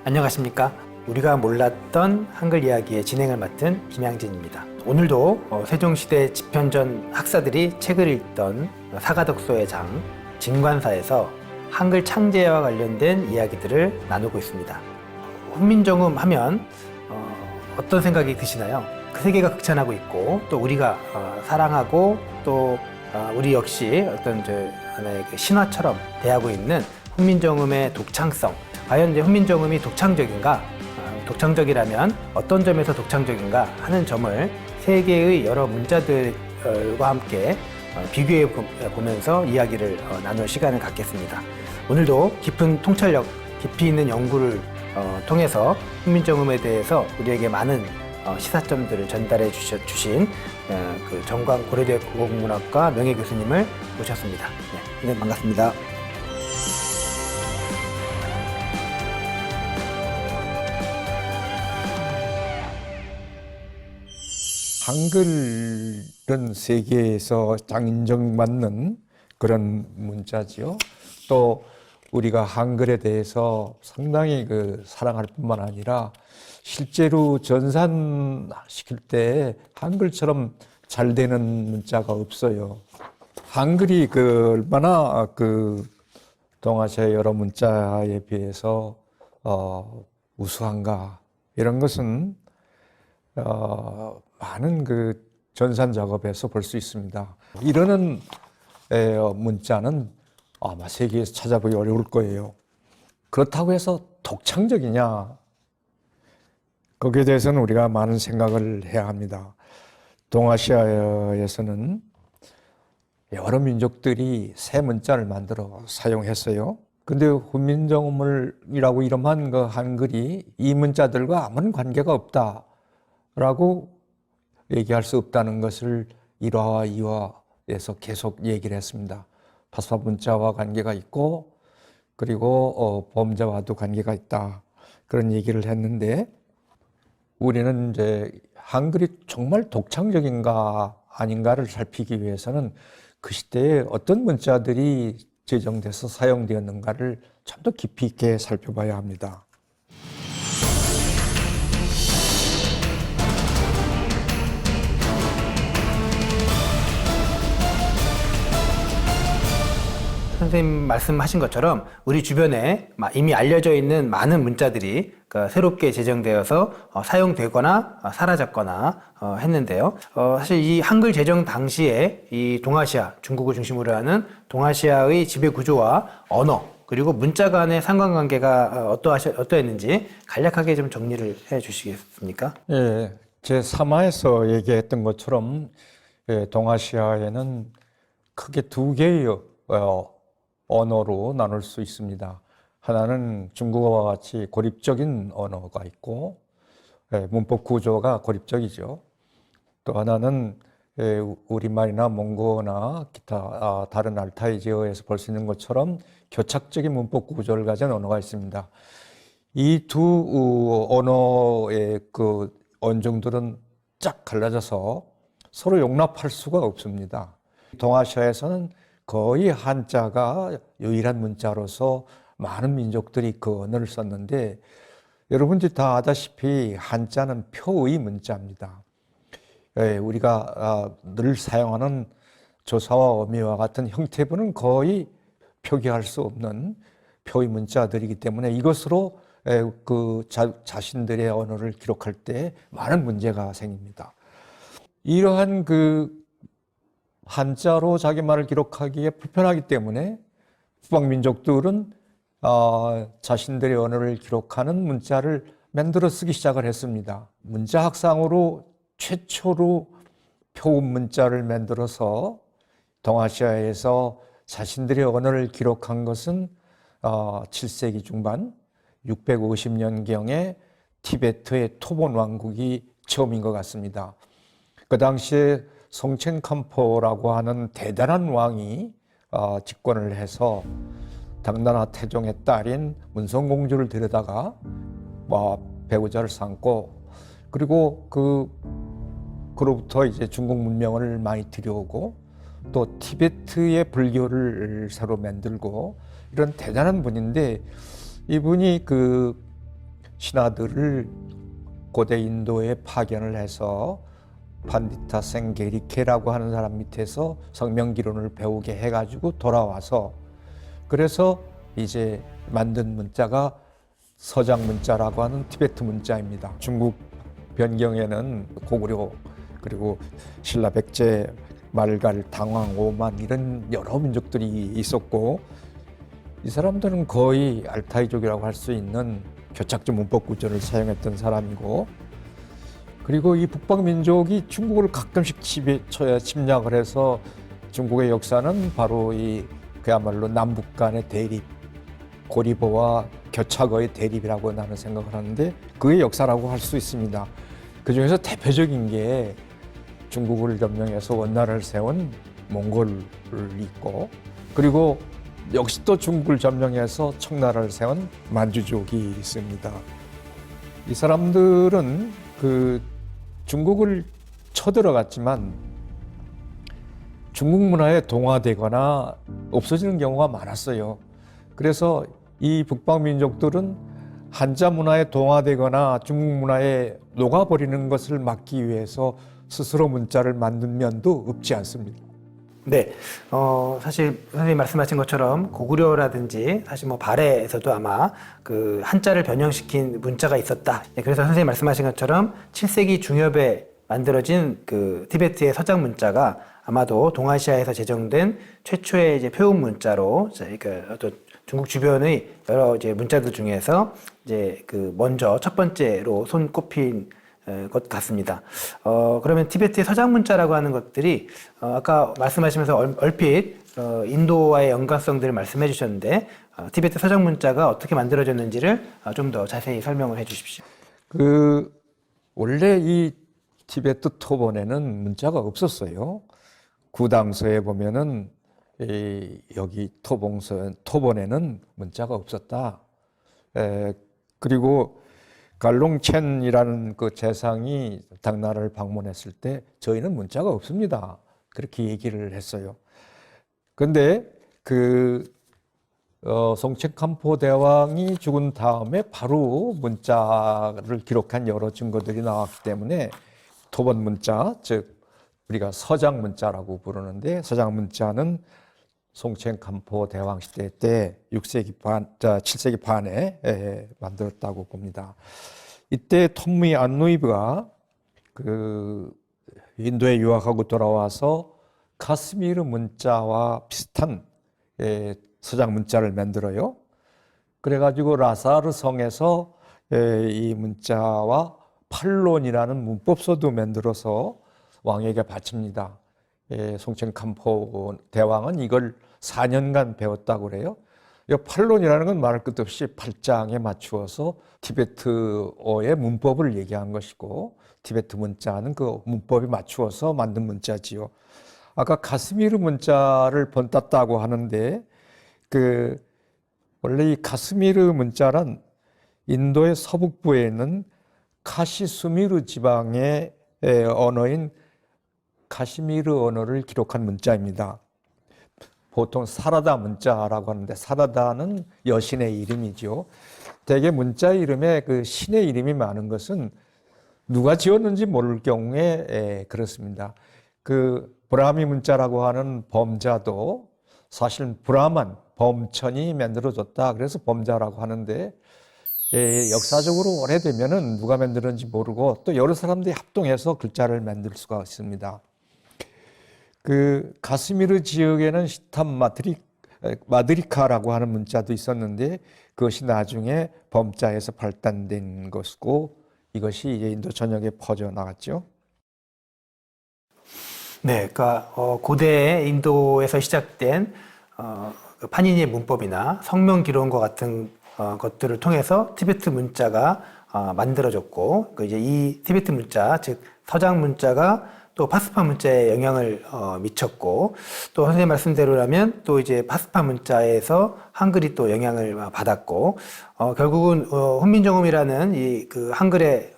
안녕하십니까. 우리가 몰랐던 한글 이야기의 진행을 맡은 김양진입니다. 오늘도 세종시대 집현전 학사들이 책을 읽던 사가덕소의 장 진관사에서 한글 창제와 관련된 이야기들을 나누고 있습니다. 훈민정음 하면 어떤 생각이 드시나요? 그 세계가 극찬하고 있고 또 우리가 사랑하고 또 우리 역시 어떤 하나의 그 신화처럼 대하고 있는 훈민정음의 독창성, 과연 이제 훈민정음이 독창적인가? 독창적이라면 어떤 점에서 독창적인가 하는 점을 세계의 여러 문자들과 함께 비교해 보면서 이야기를 나눌 시간을 갖겠습니다. 오늘도 깊은 통찰력, 깊이 있는 연구를 통해서 훈민정음에 대해서 우리에게 많은 시사점들을 전달해 주신 그 정광 고려대 국어국문학과 명예교수님을 모셨습니다. 네, 반갑습니다. 한글은 세계에서 인정받는 그런 문자지요. 또 우리가 한글에 대해서 상당히 사랑할 뿐만 아니라 실제로 전산시킬 때 한글처럼 잘 되는 문자가 없어요. 한글이 얼마나 동아시아 여러 문자에 비해서 우수한가, 이런 것은 많은 전산 작업에서 볼 수 있습니다. 이러는 문자는 아마 세계에서 찾아보기 어려울 거예요. 그렇다고 해서 독창적이냐? 거기에 대해서는 우리가 많은 생각을 해야 합니다. 동아시아에서는 여러 민족들이 새 문자를 만들어 사용했어요. 근데 훈민정음이라고 이름한 한글이 이 문자들과 아무런 관계가 없다라고 얘기할 수 없다는 것을 1화와 2화에서 계속 얘기를 했습니다. 파수파 문자와 관계가 있고, 그리고 범자와도 관계가 있다, 그런 얘기를 했는데, 우리는 이제 한글이 정말 독창적인가 아닌가를 살피기 위해서는 그 시대에 어떤 문자들이 제정돼서 사용되었는가를 좀 더 깊이 있게 살펴봐야 합니다. 선생님 말씀하신 것처럼 우리 주변에 이미 알려져 있는 많은 문자들이 새롭게 제정되어서 사용되거나 사라졌거나 했는데요. 사실 이 한글 제정 당시에 이 동아시아, 중국을 중심으로 하는 동아시아의 지배 구조와 언어, 그리고 문자 간의 상관관계가 어떠했는지 간략하게 좀 정리를 해 주시겠습니까? 예, 제 3화에서 얘기했던 것처럼 동아시아에는 크게 두 개의 언어로 나눌 수 있습니다. 하나는 중국어와 같이 고립적인 언어가 있고, 문법 구조가 고립적이죠. 또 하나는 우리말이나 몽고나 기타 다른 알타이 지어에서 볼 수 있는 것처럼 교착적인 문법 구조를 가진 언어가 있습니다. 이 두 언어의 언종들은 쫙 갈라져서 서로 용납할 수가 없습니다. 동아시아에서는 거의 한자가 유일한 문자로서 많은 민족들이 그 언어를 썼는데, 여러분들이 다 아다시피 한자는 표의 문자입니다. 우리가 늘 사용하는 조사와 어미와 같은 형태분은 거의 표기할 수 없는 표의 문자들이기 때문에 이것으로 자신들의 언어를 기록할 때 많은 문제가 생깁니다. 이러한 한자로 자기 말을 기록하기에 불편하기 때문에 북방 민족들은 자신들의 언어를 기록하는 문자를 만들어 쓰기 시작을 했습니다. 문자학상으로 최초로 표음 문자를 만들어서 동아시아에서 자신들의 언어를 기록한 것은 7세기 중반 650년경에 티베트의 토본 왕국이 처음인 것 같습니다. 그 당시에 송첸캄포라고 하는 대단한 왕이 집권을 해서 당나라 태종의 딸인 문성공주를 데려다가 배우자를 삼고, 그리고 그로부터 이제 중국 문명을 많이 들여오고 또 티베트의 불교를 새로 만들고, 이런 대단한 분인데, 이분이 신하들을 고대 인도에 파견을 해서 판디타 생게리케라고 하는 사람 밑에서 성명기론을 배우게 해가지고 돌아와서 그래서 이제 만든 문자가 서장 문자라고 하는 티베트 문자입니다. 중국 변경에는 고구려 그리고 신라 백제 말갈 당황 오만 이런 여러 민족들이 있었고 이 사람들은 거의 알타이족이라고 할 수 있는 교착지 문법 구조를 사용했던 사람이고 그리고 이 북방민족이 중국을 가끔씩 침략을 해서 중국의 역사는 바로 이 그야말로 남북 간의 대립 고리보와 교착어의 대립이라고 나는 생각을 하는데 그의 역사라고 할 수 있습니다. 그중에서 대표적인 게 중국을 점령해서 원나라를 세운 몽골이 있고 그리고 역시 또 중국을 점령해서 청나라를 세운 만주족이 있습니다. 이 사람들은 그 중국을 쳐들어갔지만 중국 문화에 동화되거나 없어지는 경우가 많았어요. 그래서 이 북방민족들은 한자 문화에 동화되거나 중국 문화에 녹아버리는 것을 막기 위해서 스스로 문자를 만든 면도 없지 않습니다. 네, 사실 선생님 말씀하신 것처럼 고구려라든지 사실 뭐 발해에서도 아마 그 한자를 변형시킨 문자가 있었다. 네, 그래서 선생님 말씀하신 것처럼 7세기 중엽에 만들어진 그 티베트의 서장 문자가 아마도 동아시아에서 제정된 최초의 이제 표음 문자로 그러니까 어떤 중국 주변의 여러 이제 문자들 중에서 이제 그 먼저 첫 번째로 손꼽힌 것 같습니다. 그러면 티베트의 서장 문자라고 하는 것들이 아까 말씀하시면서 얼핏 인도와의 연관성들을 말씀해 주셨는데 티베트 서장 문자가 어떻게 만들어졌는지를 좀 더 자세히 설명을 해 주십시오. 원래 이 티베트 토본에는 문자가 없었어요. 구담서에 보면은 여기 토본에는 문자가 없었다. 그리고 갈롱첸이라는 그 재상이 당나라를 방문했을 때 저희는 문자가 없습니다. 그렇게 얘기를 했어요. 그런데 송첸캄포 대왕이 죽은 다음에 바로 문자를 기록한 여러 증거들이 나왔기 때문에 토본 문자, 즉 우리가 서장 문자라고 부르는데 서장 문자는 송첸캄포 대왕 시대 때 7세기 반에 만들었다고 봅니다. 이때 톰미 안누이브가 인도에 유학하고 돌아와서 카스미르 문자와 비슷한 서장 문자를 만들어요. 그래가지고 라사르 성에서 이 문자와 팔론이라는 문법서도 만들어서 왕에게 바칩니다. 송첸캄포 대왕은 이걸 4년간 배웠다고 그래요. 이 팔론이라는 건 말할 것도 없이 8장에 맞추어서 티베트어의 문법을 얘기한 것이고 티베트 문자는 그 문법에 맞추어서 만든 문자지요. 아까 카스미르 문자를 번땄다고 하는데 원래 이 카스미르 문자란 인도의 서북부에 있는 카시수미르 지방의 언어인 카시미르 언어를 기록한 문자입니다. 보통 사라다 문자라고 하는데 사라다는 여신의 이름이죠. 대개 문자 이름에 그 신의 이름이 많은 것은 누가 지었는지 모를 경우에 그렇습니다. 브라미 문자라고 하는 범자도 사실 브라만, 범천이 만들어졌다. 그래서 범자라고 하는데 역사적으로 오래되면은 누가 만들었는지 모르고 또 여러 사람들이 합동해서 글자를 만들 수가 있습니다. 가스미르 지역에는 시탐 마드리카라고 하는 문자도 있었는데 그것이 나중에 범자에서 발단된 것이고 이것이 이제 인도 전역에 퍼져 나갔죠. 네, 그러니까 고대 인도에서 시작된 파니니의 문법이나 성명 기록과 같은 것들을 통해서 티베트 문자가 만들어졌고 이제 이 티베트 문자, 즉 서장 문자가 또 파스파 문자에 영향을 미쳤고 또 선생님 말씀대로라면 또 이제 파스파 문자에서 한글이 또 영향을 받았고 결국은 훈민정음이라는 이 한글의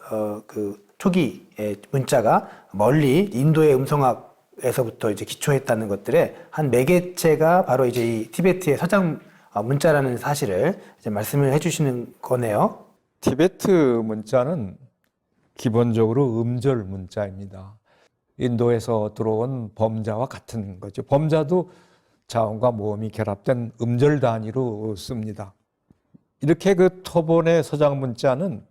초기 문자가 멀리 인도의 음성학에서부터 이제 기초했다는 것들의 한 매개체가 바로 이제 이 티베트의 서장 문자라는 사실을 이제 말씀을 해주시는 거네요. 티베트 문자는 기본적으로 음절 문자입니다. 인도에서 들어온 범자와 같은 거죠. 범자도 자음과 모음이 결합된 음절 단위로 씁니다. 이렇게 그 토본의 서장 문자는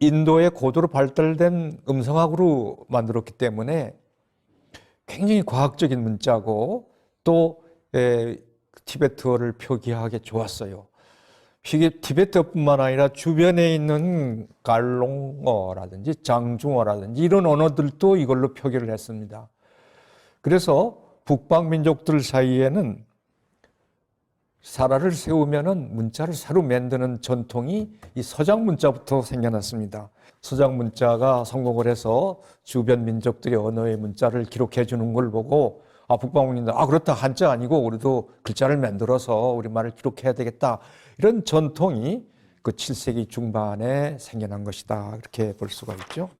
인도의 고도로 발달된 음성학으로 만들었기 때문에 굉장히 과학적인 문자고 또 티베트어를 표기하기 좋았어요. 티베트어뿐만 아니라 주변에 있는 갈롱어라든지 장중어라든지 이런 언어들도 이걸로 표기를 했습니다. 그래서 북방 민족들 사이에는 사라를 세우면은 문자를 새로 만드는 전통이 이 서장 문자부터 생겨났습니다. 서장 문자가 성공을 해서 주변 민족들의 언어의 문자를 기록해 주는 걸 보고 북방민들 그렇다, 한자 아니고 우리도 글자를 만들어서 우리말을 기록해야 되겠다, 이런 전통이 그 7세기 중반에 생겨난 것이다, 이렇게 볼 수가 있죠.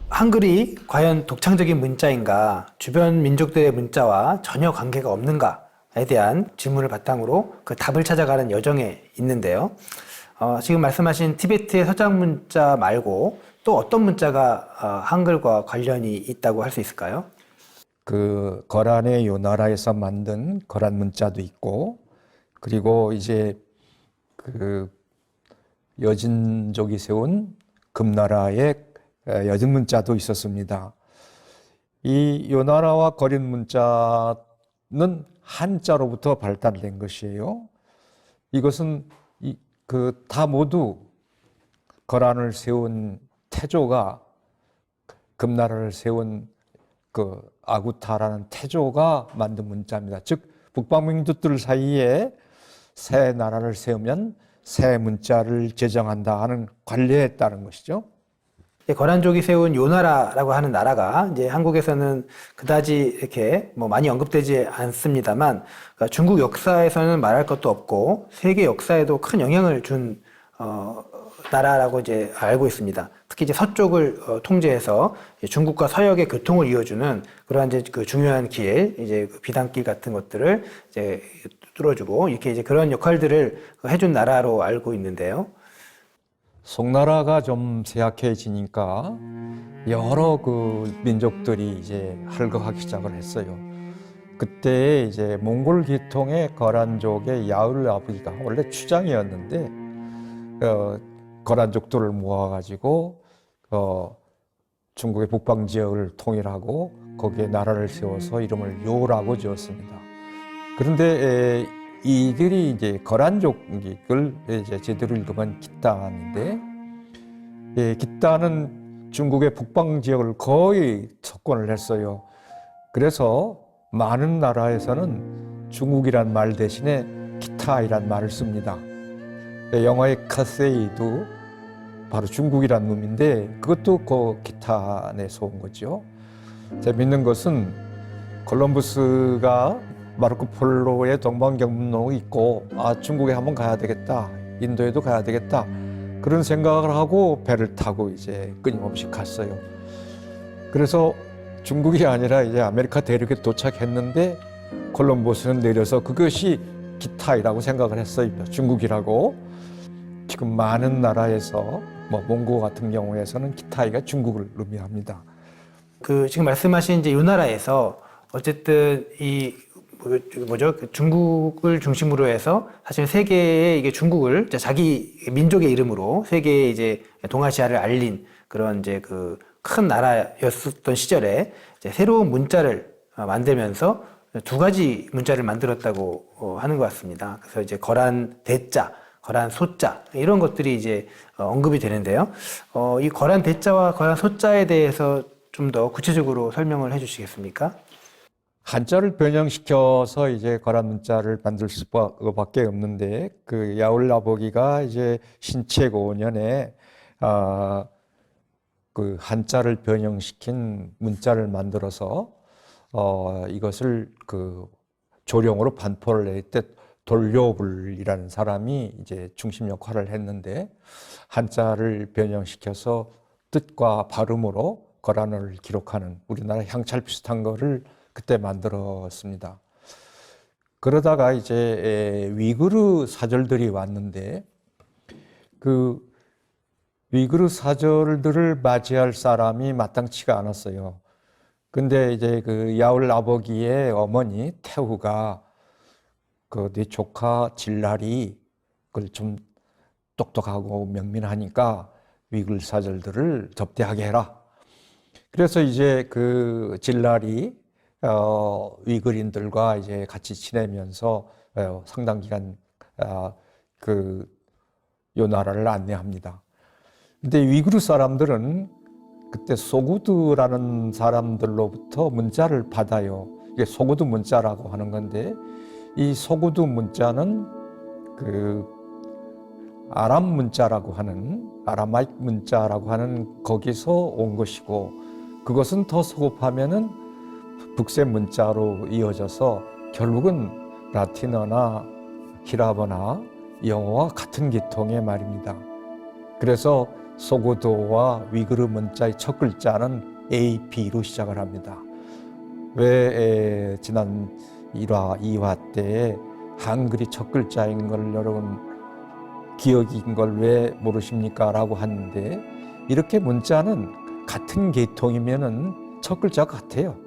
한글이 과연 독창적인 문자인가, 주변 민족들의 문자와 전혀 관계가 없는가에 대한 질문을 바탕으로 그 답을 찾아가는 여정에 있는데요. 지금 말씀하신 티베트의 서장 문자 말고 또 어떤 문자가 한글과 관련이 있다고 할 수 있을까요? 그 거란의 요나라에서 만든 거란 문자도 있고, 그리고 이제 그 여진족이 세운 금나라의 여진 문자도 있었습니다. 이 요나라와 거린 문자는 한자로부터 발달된 것이에요. 이것은 다 모두 거란을 세운 태조가, 금나라를 세운 그 아구타라는 태조가 만든 문자입니다. 즉 북방민족들 사이에 새 나라를 세우면 새 문자를 제정한다 하는 관례에 따른 것이죠. 거란족이 세운 요나라라고 하는 나라가 이제 한국에서는 그다지 이렇게 뭐 많이 언급되지 않습니다만, 그러니까 중국 역사에서는 말할 것도 없고 세계 역사에도 큰 영향을 준 나라라고 이제 알고 있습니다. 특히 이제 서쪽을 통제해서 중국과 서역의 교통을 이어주는 그러한 이제 그 중요한 길, 이제 그 비단길 같은 것들을 이제 뚫어주고 이렇게 이제 그런 역할들을 해준 나라로 알고 있는데요. 송나라가 좀 쇠약해지니까 여러 그 민족들이 이제 활거하기 시작을 했어요. 그때 이제 몽골 기통의 거란족의 야을 아버지가 원래 추장이었는데 거란족들을 모아가지고 중국의 북방 지역을 통일하고 거기에 나라를 세워서 이름을 요라고 지었습니다. 그런데 이들이 이제 거란족을 이제 제대로 읽으면 기탄인데, 기탄은 중국의 북방 지역을 거의 석권을 했어요. 그래서 많은 나라에서는 중국이란 말 대신에 기타이란 말을 씁니다. 영어의 카세이도 바로 중국이란 놈인데 그것도 그 기탄에서 온 거죠. 재밌는 것은 콜럼부스가 마르코 폴로의 동방경로가 있고 중국에 한번 가야 되겠다, 인도에도 가야 되겠다, 그런 생각을 하고 배를 타고 이제 끊임없이 갔어요. 그래서 중국이 아니라 이제 아메리카 대륙에 도착했는데 콜럼버스는 내려서 그것이 기타이라고 생각을 했어요. 중국이라고. 지금 많은 나라에서 몽고 같은 경우에서는 기타이가 중국을 의미합니다. 그 지금 말씀하신 이제 이 나라에서 어쨌든 중국을 중심으로 해서 사실 세계에 이게 중국을 자기 민족의 이름으로 세계에 이제 동아시아를 알린 그런 이제 그 큰 나라였었던 시절에 이제 새로운 문자를 만들면서 두 가지 문자를 만들었다고 하는 것 같습니다. 그래서 이제 거란 대자, 거란 소자 이런 것들이 이제 언급이 되는데요. 이 거란 대자와 거란 소자에 대해서 좀 더 구체적으로 설명을 해주시겠습니까? 한자를 변형시켜서 이제 거란 문자를 만들 수밖에 없는데, 그 야울라보기가 이제 신채고 5년에 그 한자를 변형시킨 문자를 만들어서 이것을 그 조령으로 반포를 낼 때 돌려불이라는 사람이 이제 중심 역할을 했는데, 한자를 변형시켜서 뜻과 발음으로 거란어를 기록하는 우리나라 향찰 비슷한 거를 그때 만들었습니다. 그러다가 이제 위구르 사절들이 왔는데 그 위구르 사절들을 맞이할 사람이 마땅치가 않았어요. 근데 이제 그 야울 아버기의 어머니 태후가 그 네 조카 진랄이 그걸 좀 똑똑하고 명민하니까 위구르 사절들을 접대하게 해라. 그래서 이제 그 진랄이 위그린들과 이제 같이 지내면서 상당 기간 그 요 나라를 안내합니다. 근데 위구르 사람들은 그때 소구드라는 사람들로부터 문자를 받아요. 이게 소구드 문자라고 하는 건데 이 소구드 문자는 그 아람 문자라고 하는 아라마익 문자라고 하는 거기서 온 것이고 그것은 더 소급하면은 북세 문자로 이어져서 결국은 라틴어나 히라버나 영어와 같은 계통의 말입니다. 그래서 소고도와 위그르 문자의 첫 글자는 AB로 시작을 합니다. 왜 지난 1화, 2화 때에 한글이 첫 글자인 걸 여러분 기억인 걸 왜 모르십니까? 라고 하는데 이렇게 문자는 같은 계통이면은 첫 글자가 같아요.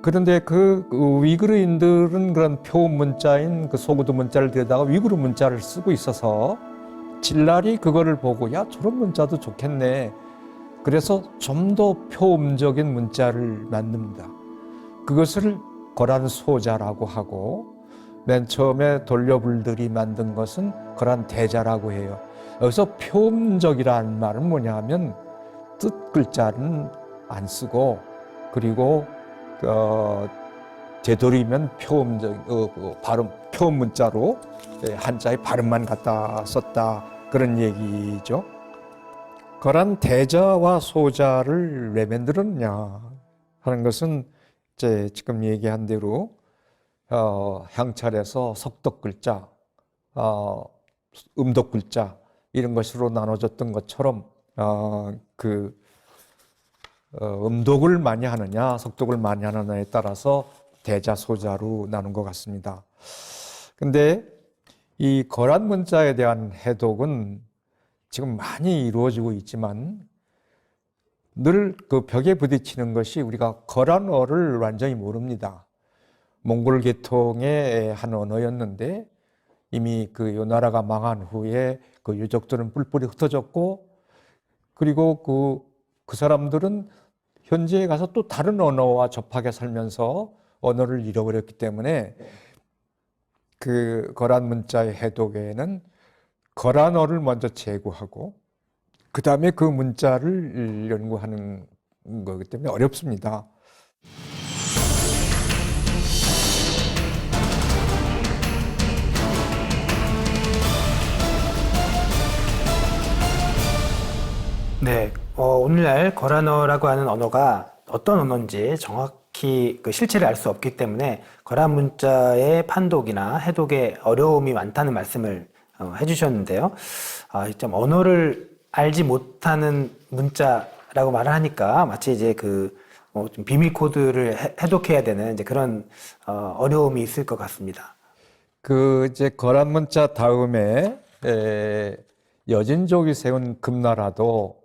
그런데 그 위그르인들은 그런 표 문자인 그 소구드 문자를 들여다가 위그르 문자를 쓰고 있어서 진랄이 그거를 보고 야 저런 문자도 좋겠네. 그래서 좀 더 표음적인 문자를 만듭니다. 그것을 거란 소자라고 하고 맨 처음에 돌려불들이 만든 것은 거란 대자라고 해요. 여기서 표음적이라는 말은 뭐냐 하면 뜻 글자는 안 쓰고 그리고 되도리면 표음적 발음 표음 문자로 한자의 발음만 갖다 썼다 그런 얘기죠. 거란 대자와 소자를 왜 만들었냐 하는 것은 이제 지금 얘기한 대로 향찰에서 석덕 글자, 음덕 글자 이런 것으로 나눠졌던 것처럼 음독을 많이 하느냐, 석독을 많이 하느냐에 따라서 대자, 소자로 나눈 것 같습니다. 근데 이 거란 문자에 대한 해독은 지금 많이 이루어지고 있지만 늘 그 벽에 부딪히는 것이 우리가 거란어를 완전히 모릅니다. 몽골 계통의 한 언어였는데 이미 요 나라가 망한 후에 그 유적들은 뿔뿔이 흩어졌고 그리고 그 사람들은 현지에 가서 또 다른 언어와 접하게 살면서 언어를 잃어버렸기 때문에 그 거란 문자의 해독에는 거란어를 먼저 제고하고 그 다음에 그 문자를 연구하는 거기 때문에 어렵습니다. 네, 오늘날 거란어라고 하는 언어가 어떤 언어인지 정확히 그 실체를 알 수 없기 때문에 거란 문자의 판독이나 해독에 어려움이 많다는 말씀을 해주셨는데요. 좀 언어를 알지 못하는 문자라고 말을 하니까 마치 이제 좀 비밀 코드를 해독해야 되는 이제 그런 어려움이 있을 것 같습니다. 이제 거란 문자 다음에 여진족이 세운 금나라도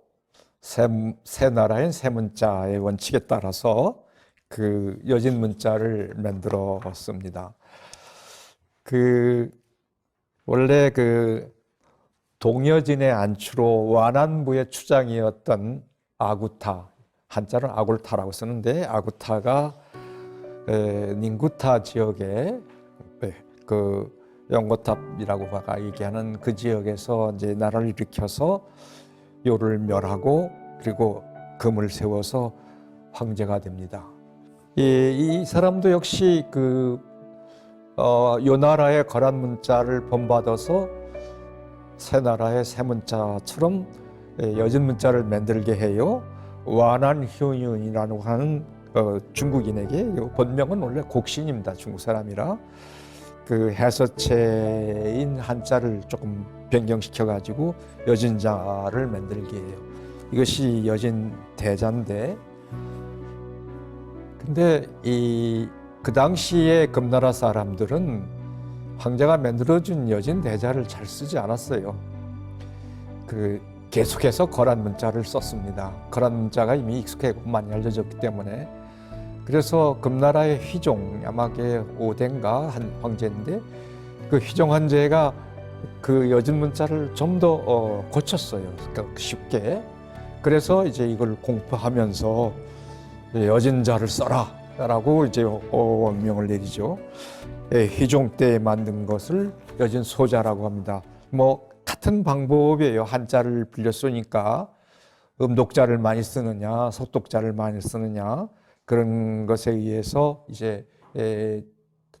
세 나라인 세 문자의 원칙에 따라서 그 여진 문자를 만들었습니다. 원래 동여진의 안추로 완안부의 추장이었던 아구타, 한자는 아굴타라고 쓰는데 아구타가 닝구타 지역에 연고탑이라고 얘기하는 그 지역에서 이제 나라를 일으켜서 요를 멸하고 그리고 금을 세워서 황제가 됩니다. 이 사람도 역시 요 나라의 거란 문자를 본받아서 새 나라의 새 문자처럼 여진 문자를 만들게 해요. 완안휴윤이라고 하는 중국인에게 본명은 원래 곡신입니다. 중국 사람이라 해서체인 한자를 조금 변경시켜 가지고 여진자를 만들게 해요. 이것이 여진 대자인데, 근데 그 당시에 금나라 사람들은 황제가 만들어준 여진 대자를 잘 쓰지 않았어요. 계속해서 거란 문자를 썼습니다. 거란 문자가 이미 익숙하고 많이 알려졌기 때문에. 그래서 금나라의 휘종, 야마게 5대인가 한 황제인데, 그 휘종 황제가 그 여진 문자를 좀 더 고쳤어요. 그러니까 쉽게. 그래서 이제 이걸 공표하면서 여진자를 써라라고 이제 명을 내리죠. 휘종 때 만든 것을 여진소자라고 합니다. 뭐 같은 방법이에요. 한자를 빌려 쓰니까 음독자를 많이 쓰느냐, 속독자를 많이 쓰느냐, 그런 것에 의해서 이제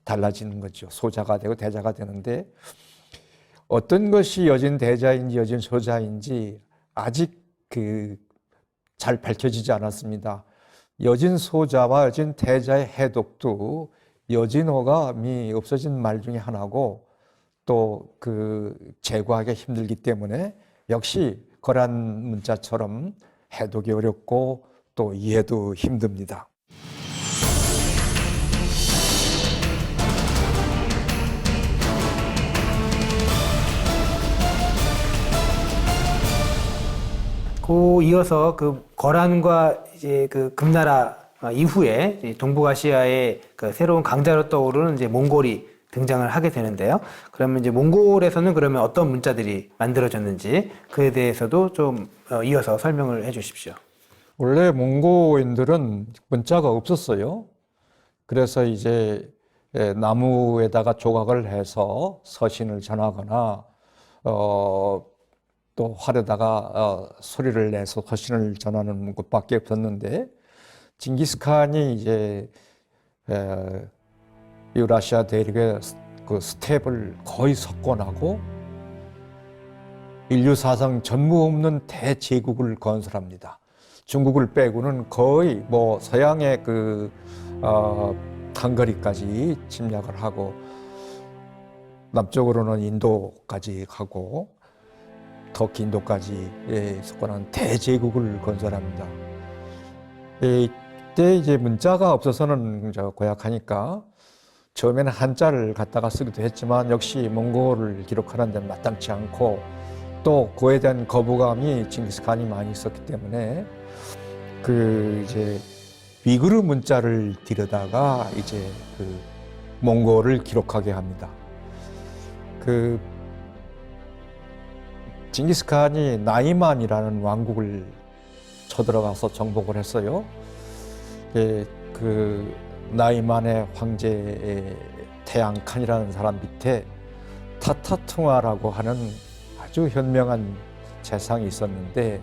달라지는 거죠. 소자가 되고 대자가 되는데, 어떤 것이 여진 대자인지 여진 소자인지 아직 잘 밝혀지지 않았습니다. 여진 소자와 여진 대자의 해독도 여진어감이 없어진 말 중에 하나고, 또 제거하기 힘들기 때문에 역시 거란 문자처럼 해독이 어렵고 또 이해도 힘듭니다. 이어서 거란과 이제 금나라 이후에 동북아시아의 새로운 강자로 떠오르는 이제 몽골이 등장을 하게 되는데요. 그러면 이제 몽골에서는 그러면 어떤 문자들이 만들어졌는지 그에 대해서도 좀 이어서 설명을 해 주십시오. 원래 몽고인들은 문자가 없었어요. 그래서 이제 나무에다가 조각을 해서 서신을 전하거나 또 활에다가 소리를 내서 서신을 전하는 것밖에 없었는데, 징기스칸이 이제 유라시아 대륙의 그 스텝을 거의 석권하고 인류 사상 전무 없는 대제국을 건설합니다. 중국을 빼고는 거의 뭐 서양의 한거리까지 침략을 하고, 남쪽으로는 인도까지 가고, 터키 인도까지 석권한 대제국을 건설합니다. 이때 이제 문자가 없어서는 고약하니까 처음에는 한자를 갖다가 쓰기도 했지만, 역시 몽골을 기록하는 데는 마땅치 않고, 또 그에 대한 거부감이 징기스칸이 많이 있었기 때문에 이제 위구르 문자를 들여다가 이제 몽골을 기록하게 합니다. 징기스칸이 나이만이라는 왕국을 쳐들어가서 정복을 했어요. 나이만의 황제의 태양칸이라는 사람 밑에 타타퉁아라고 하는 아주 현명한 재상이 있었는데,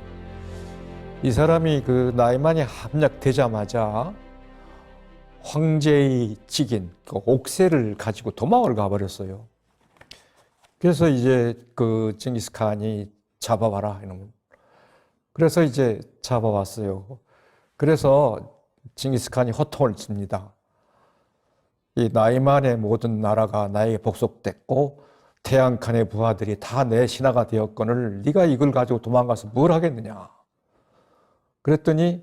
이 사람이 나이만이 함락되자마자 황제의 직인 옥새를 가지고 도망을 가버렸어요. 그래서 이제 징기스칸이 잡아와라 이놈을. 그래서 이제 잡아왔어요. 그래서 징기스칸이 호통을 칩니다. 이 나이만의 모든 나라가 나에게 복속됐고 태양칸의 부하들이 다 내 신하가 되었거늘 네가 이걸 가지고 도망가서 뭘 하겠느냐. 그랬더니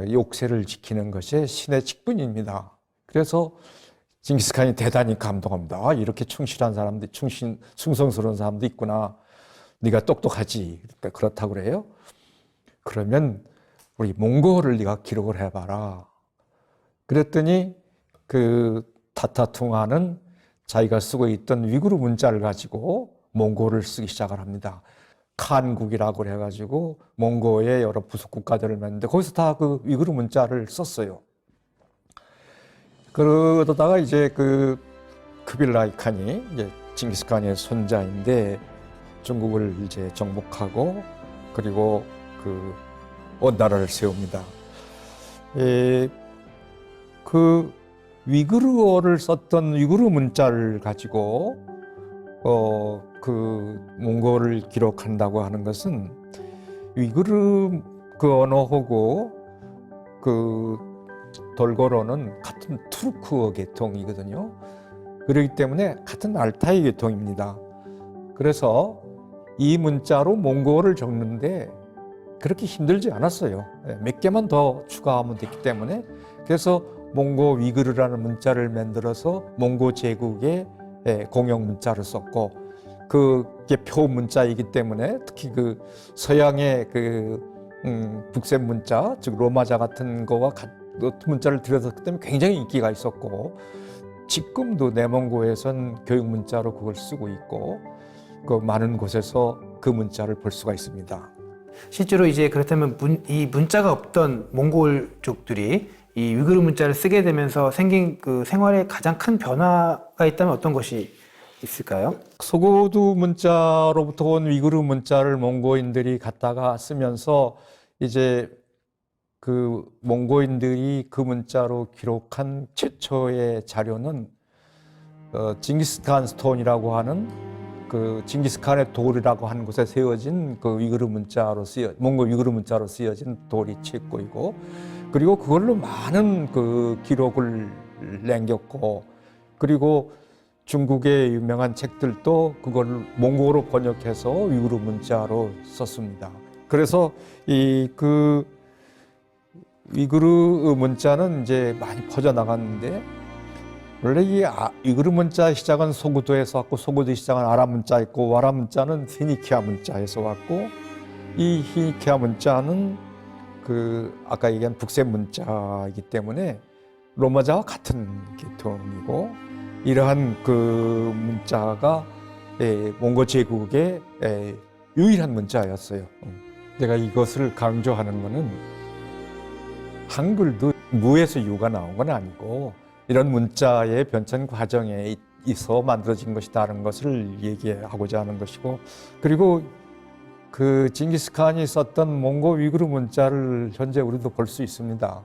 이 옥새를 지키는 것이 신의 직분입니다. 그래서 징기스칸이 대단히 감동합니다. 이렇게 충실한 사람들, 충성스러운 사람도 있구나. 네가 똑똑하지. 그러니까 그렇다고 그래요. 그러면 우리 몽골을 네가 기록을 해봐라. 그랬더니 타타퉁아는 자기가 쓰고 있던 위구르 문자를 가지고 몽골을 쓰기 시작을 합니다. 칸국이라고 해가지고 몽골의 여러 부속 국가들을 만드는데 거기서 다 위구르 문자를 썼어요. 그러다가 이제 크빌라이 칸이 이제 징기스칸의 손자인데 중국을 이제 정복하고 그리고 원나라를 세웁니다. 위구르어를 썼던 위구르 문자를 가지고 몽골을 기록한다고 하는 것은 위구르 언어하고 돌고어는 같은 투르크어 계통이거든요. 그렇기 때문에 같은 알타이 계통입니다. 그래서 이 문자로 몽고를 적는데 그렇게 힘들지 않았어요. 몇 개만 더 추가하면 됐기 때문에. 그래서 몽고 위그르라는 문자를 만들어서 몽고 제국의 공용 문자를 썼고, 그게 표 문자이기 때문에 특히 그 서양의 북쌤 문자, 즉 로마자 같은 거와 같은 문자를 들여섰기 때문에 굉장히 인기가 있었고, 지금도 내몽고에선 교육 문자로 그걸 쓰고 있고, 그 많은 곳에서 그 문자를 볼 수가 있습니다. 실제로 이제 그렇다면 이 문자가 없던 몽골족들이 이 위구르 문자를 쓰게 되면서 생긴 그 생활에 가장 큰 변화가 있다면 어떤 것이 있을까요? 소고두 문자로부터 온 위구르 문자를 몽고인들이 갖다가 쓰면서 이제 그 몽고인들이 그 문자로 기록한 최초의 자료는 징기스칸 스톤이라고 하는 그 징기스칸의 돌이라고 하는 곳에 세워진 그 위구르 문자로 몽고 위구르 문자로 쓰여진 돌이 채권이고, 그리고 그걸로 많은 그 기록을 남겼고, 그리고 중국의 유명한 책들도 그걸 몽고로 번역해서 위구르 문자로 썼습니다. 그래서 이 그 위구르 문자는 이제 많이 퍼져 나갔는데, 원래 이 위구르 문자 시작은 소구도에서 왔고, 소구도 시작은 아랍 문자 있고, 아랍 문자는 피니키아 문자에서 왔고, 이 피니키아 문자는 그 아까 얘기한 북쌤 문자이기 때문에 로마자와 같은 계통이고, 이러한 그 문자가 몽고 제국의 유일한 문자였어요. 내가 이것을 강조하는 것은 한글도 무에서 유가 나온 건 아니고 이런 문자의 변천 과정에 있어 만들어진 것이다라는 것을 얘기하고자 하는 것이고, 그리고 그 징기스칸이 썼던 몽고 위구르 문자를 현재 우리도 볼 수 있습니다.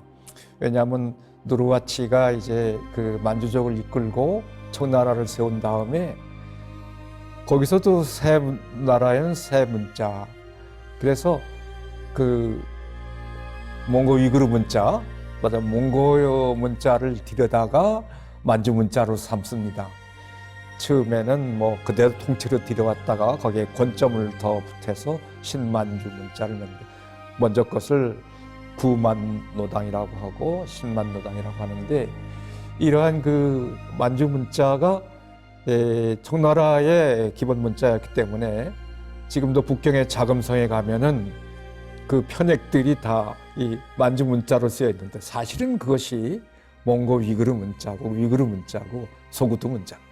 왜냐하면 누르와치가 이제 그 만주족을 이끌고 청나라를 세운 다음에 거기서도 새 나라에는 새 문자, 그래서 그 몽고 위구르 문자, 맞아, 몽고 문자를 들여다가 만주 문자로 삼습니다. 처음에는 뭐 그대로 통째로 들여왔다가 거기에 권점을 더 붙여서 신만주 문자를 먼저 것을 구만노당이라고 하고 신만노당이라고 하는데, 이러한 그 만주 문자가 청나라의 기본 문자였기 때문에 지금도 북경의 자금성에 가면은 그 편액들이 다 이 만주 문자로 쓰여 있는데, 사실은 그것이 몽고 위구르 문자고 위구르 문자고 소구두 문자입니다.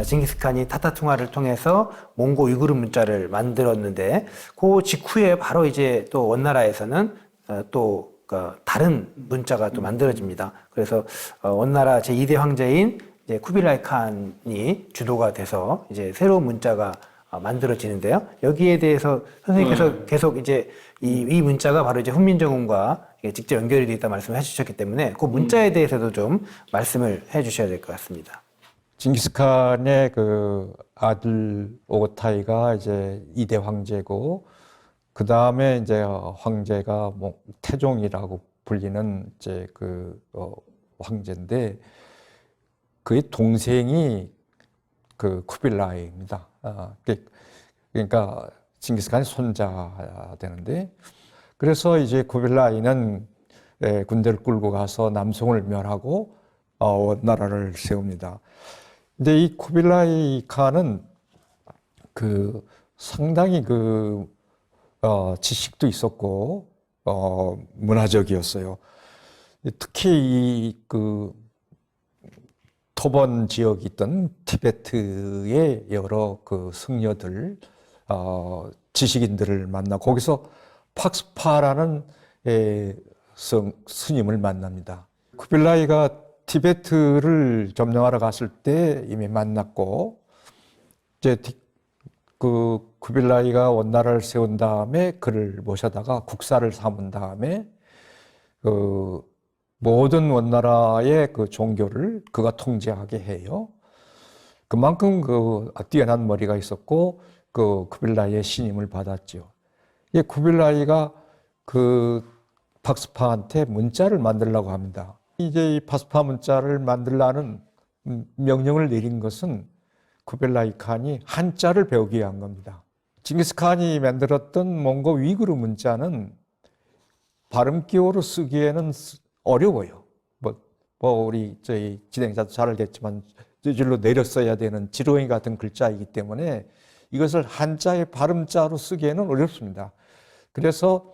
징기스칸이 타타퉁화를 통해서 몽고 위구르 문자를 만들었는데, 그 직후에 바로 이제 또 원나라에서는 또 다른 문자가 또 만들어집니다. 그래서 원나라 제2대 황제인 이제 쿠빌라이 칸이 주도가 돼서 이제 새로운 문자가 만들어지는데요. 여기에 대해서 선생님께서 계속 이제 이 문자가 바로 이제 훈민정음과 직접 연결이 되어 있다 말씀을 해주셨기 때문에 그 문자에 대해서도 좀 말씀을 해주셔야 될 것 같습니다. 징기스칸의 그 아들 오고타이가 이제 2대 황제고, 그 다음에 이제 황제가 뭐 태종이라고 불리는 이제 그 황제인데, 그의 동생이 그 쿠빌라이입니다. 그러니까 징기스칸의 손자가 되는데, 그래서 이제 쿠빌라이는 군대를 끌고 가서 남송을 멸하고 원나라를 세웁니다. 근데 이 쿠빌라이 칸은 그 상당히 그 지식도 있었고 문화적이었어요. 특히 이 그 토번 지역이 있던 티베트의 여러 그 승려들, 지식인들을 만나 거기서 팍스파라는 스님을 만납니다. 쿠빌라이가 티베트를 점령하러 갔을 때 이미 만났고, 이제 그 쿠빌라이가 원나라를 세운 다음에 그를 모셔다가 국사를 삼은 다음에 그 모든 원나라의 그 종교를 그가 통제하게 해요. 그만큼 그 뛰어난 머리가 있었고 그 쿠빌라이의 신임을 받았죠. 이 쿠빌라이가 그 박스파한테 문자를 만들라고 합니다. 이제 이 박스파 문자를 만들라는 명령을 내린 것은 쿠벨라이 칸이 한자를 배우기 위한 겁니다. 징기스칸이 만들었던 몽고 위구르 문자는 발음 기호로 쓰기에는 어려워요. 우리 저희 진행자도 잘 알겠지만 저절로 내려 써야 되는 지렁이 같은 글자이기 때문에 이것을 한자의 발음자로 쓰기에는 어렵습니다. 그래서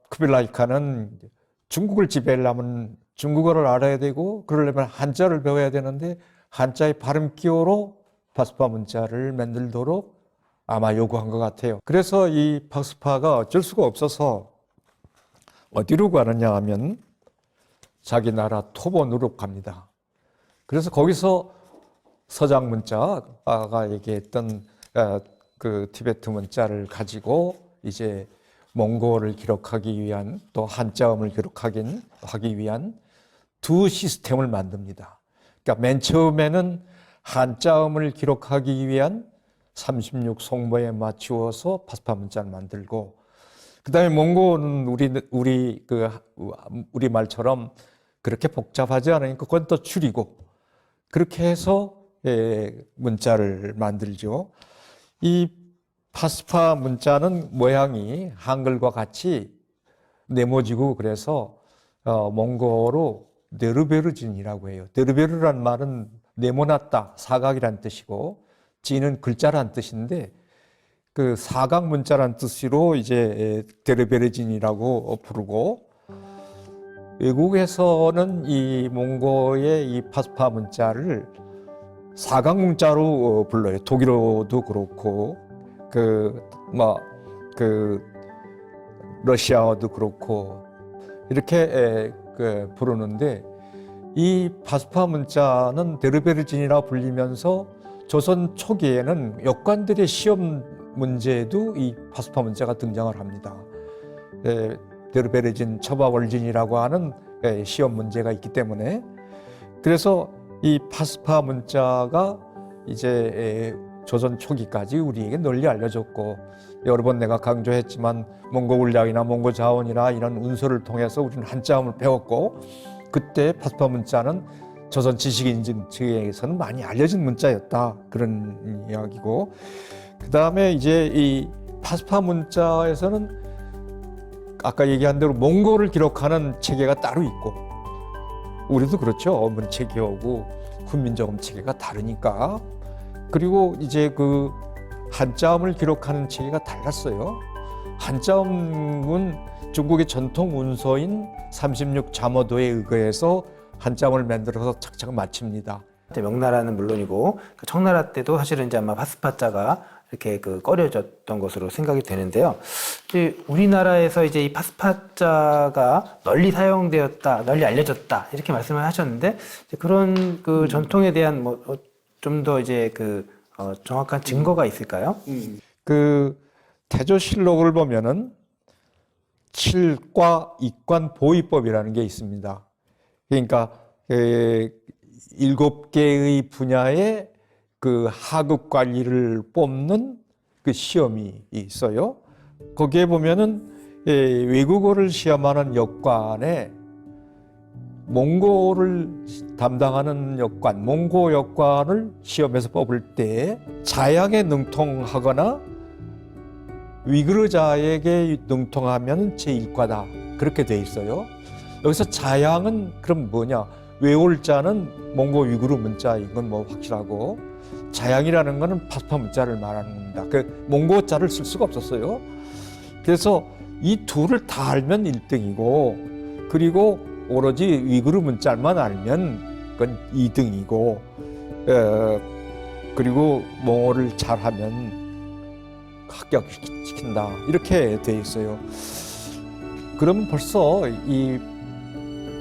쿠빌라이 칸은 중국을 지배하려면 중국어를 알아야 되고 그러려면 한자를 배워야 되는데 한자의 발음 기호로 박스파 문자를 만들도록 아마 요구한 것 같아요. 그래서 이 박스파가 어쩔 수가 없어서 어디로 가느냐 하면 자기 나라 토본으로 갑니다. 그래서 거기서 서장 문자, 아까 얘기했던 그 티베트 문자를 가지고 이제 몽고를 기록하기 위한 또 한자음을 기록하기 위한 두 시스템을 만듭니다. 그러니까 맨 처음에는 한자음을 기록하기 위한 36 송모에 맞추어서 박스파 문자를 만들고, 그다음에 몽고는 우리 말처럼 그렇게 복잡하지 않으니까 그건 또 줄이고 그렇게 해서 문자를 만들죠. 이 박스파 문자는 모양이 한글과 같이 네모지고 그래서 몽고로 네르베르진이라고 해요. 네르베르란 말은 네모났다, 사각이란 뜻이고 진은 글자란 뜻인데 그 사각 문자란 뜻으로 이제 데르베르진이라고 부르고, 외국에서는 이 몽고의 이 박스파 문자를 사각 문자로 불러요. 독일어도 그렇고 러시아어도 그렇고 이렇게 부르는데, 이 박스파 문자는 데르베르진이라 불리면서 조선 초기에는 역관들의 시험 문제에도 이 박스파 문자가 등장을 합니다. 데르베르진, 처바월진이라고 하는 시험 문제가 있기 때문에, 그래서 이 박스파 문자가 이제 조선 초기까지 우리에게 널리 알려졌고, 여러 번 내가 강조했지만 몽고 울량이나 몽고 자원이나 이런 운서를 통해서 우리는 한자음을 배웠고, 그때 박스파 문자는 조선 지식인층에서는 많이 알려진 문자였다, 그런 이야기고, 그 다음에 이제 이 박스파 문자에서는 아까 얘기한 대로 몽고를 기록하는 체계가 따로 있고, 우리도 그렇죠. 문체계하고 훈민정음 체계가 다르니까. 그리고 이제 그 한자음을 기록하는 체계가 달랐어요. 한자음은 중국의 전통 문서인 36 잠어도에 의거해서 한자음을 만들어서 착착 마칩니다. 명나라는 물론이고 청나라 때도 사실은 이제 아마 파스파자가 이렇게 꺼려졌던 것으로 생각이 되는데요. 이제 우리나라에서 이제 이 파스파자가 널리 사용되었다, 널리 알려졌다 이렇게 말씀을 하셨는데, 이제 그런 그 전통에 대한 좀 더 이제 정확한 증거가 있을까요? 그 태조실록을 보면은 칠과 이관 보위법이라는 게 있습니다. 그러니까 7개의 분야의 그 하급 관리를 뽑는 그 시험이 있어요. 거기에 보면은 외국어를 시험하는 역관에 몽고를 담당하는 역관, 몽고 역관을 시험에서 뽑을 때 자양에 능통하거나 위그르자에게 능통하면 제1과다, 그렇게 돼 있어요. 여기서 자양은 그럼 뭐냐? 외울 자는 몽고 위구르 문자인 건 뭐 확실하고, 자양이라는 거는 파스파 문자를 말하는 겁니다. 그 몽고 자를 쓸 수가 없었어요. 그래서 이 둘을 다 알면 1등이고, 그리고 오로지 위구르 문자만 알면 그건 2등이고, 그리고 몽고를 잘하면 합격시킨다, 이렇게 돼 있어요. 그러면 벌써 이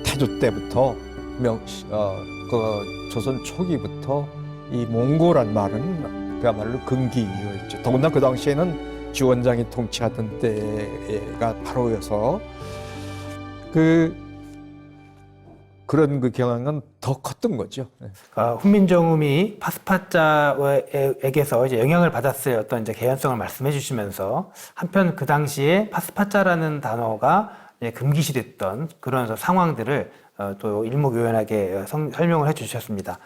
태조 때부터 조선 초기부터 이 몽고란 말은 그야말로 금기어였죠. 더군다나 그 당시에는 주원장이 통치하던 때가 바로여서 그런 그 경향은 더 컸던 거죠. 네. 훈민정음이 파스파자에게서 이제 영향을 받았을 어떤 이제 개연성을 말씀해 주시면서 한편 그 당시에 파스파자라는 단어가 이제 금기시됐던 그런 상황들을 또 일목요연하게 설명을 해 주셨습니다.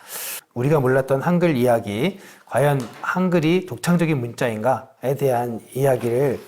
우리가 몰랐던 한글 이야기, 과연 한글이 독창적인 문자인가에 대한 이야기를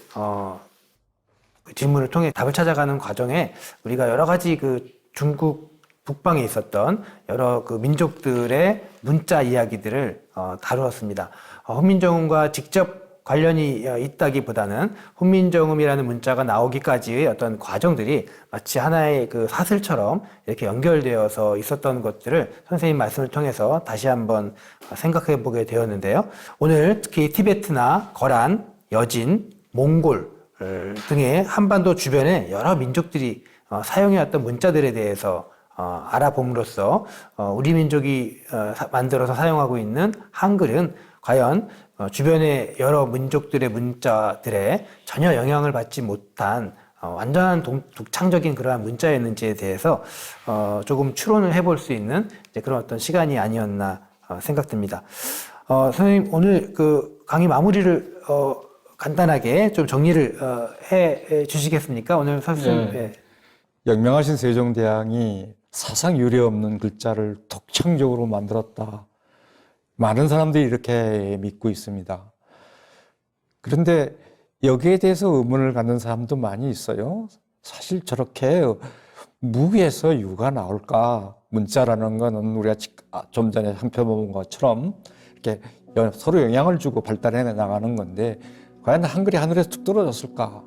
그 질문을 통해 답을 찾아가는 과정에 우리가 여러 가지 그 중국 북방에 있었던 여러 그 민족들의 문자 이야기들을 다루었습니다. 훈민정음과 직접 관련이 있다기보다는 훈민정음이라는 문자가 나오기까지의 어떤 과정들이 마치 하나의 그 사슬처럼 이렇게 연결되어서 있었던 것들을 선생님 말씀을 통해서 다시 한번 생각해 보게 되었는데요. 오늘 특히 티베트나 거란, 여진, 몽골 등의 한반도 주변에 여러 민족들이 사용해왔던 문자들에 대해서 알아봄으로써 우리 민족이 만들어서 사용하고 있는 한글은 과연 주변의 여러 민족들의 문자들에 전혀 영향을 받지 못한 완전한 독창적인 그러한 문자였는지에 대해서 조금 추론을 해볼 수 있는 이제 그런 어떤 시간이 아니었나 생각됩니다. 선생님 오늘 그 강의 마무리를 간단하게 좀 정리를 해 주시겠습니까? 오늘 선생님. 네. 영명하신 세종대왕이 사상 유례 없는 글자를 독창적으로 만들었다. 많은 사람들이 이렇게 믿고 있습니다. 그런데 여기에 대해서 의문을 갖는 사람도 많이 있어요. 사실 저렇게 무에서 유가 나올까? 문자라는 거는 우리가 좀 전에 살펴본 것처럼 이렇게 서로 영향을 주고 발달해 나가는 건데 과연 한글이 하늘에서 툭 떨어졌을까?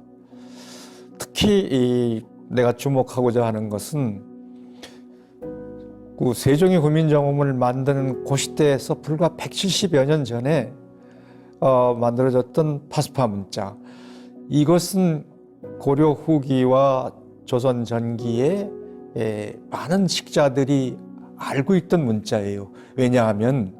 특히 내가 주목하고자 하는 것은 그 세종이 훈민정음을 만드는 그 시대에서 불과 170여 년 전에 만들어졌던 파스파 문자. 이것은 고려 후기와 조선 전기에 많은 식자들이 알고 있던 문자예요. 왜냐하면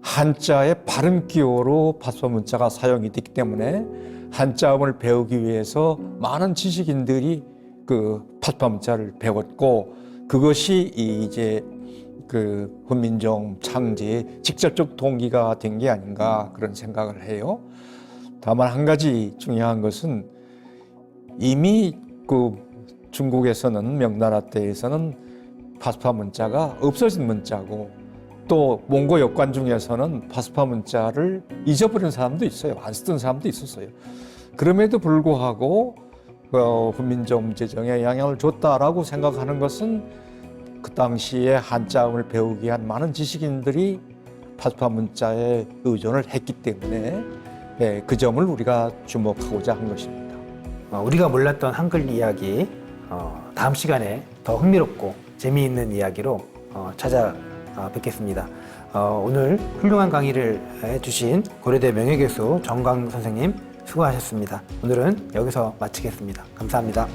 한자의 발음 기호로 파스파 문자가 사용이 됐기 때문에 한자음을 배우기 위해서 많은 지식인들이 그 파스파 문자를 배웠고 그것이 이제 그 훈민정음 창제의 직접적 동기가 된 게 아닌가 그런 생각을 해요. 다만 한 가지 중요한 것은 이미 그 중국에서는 명나라 때에서는 파스파 문자가 없어진 문자고 또 몽고 역관 중에서는 파스파 문자를 잊어버린 사람도 있어요. 안 쓰던 사람도 있었어요. 그럼에도 불구하고 훈민정음 제정에 영향을 줬다라고 생각하는 것은 그 당시에 한자음을 배우기 위한 많은 지식인들이 파스파 문자에 의존을 했기 때문에 그 점을 우리가 주목하고자 한 것입니다. 우리가 몰랐던 한글 이야기 다음 시간에 더 흥미롭고 재미있는 이야기로 찾아뵙겠습니다. 오늘 훌륭한 강의를 해주신 고려대 명예교수 정광 선생님 수고하셨습니다. 오늘은 여기서 마치겠습니다. 감사합니다.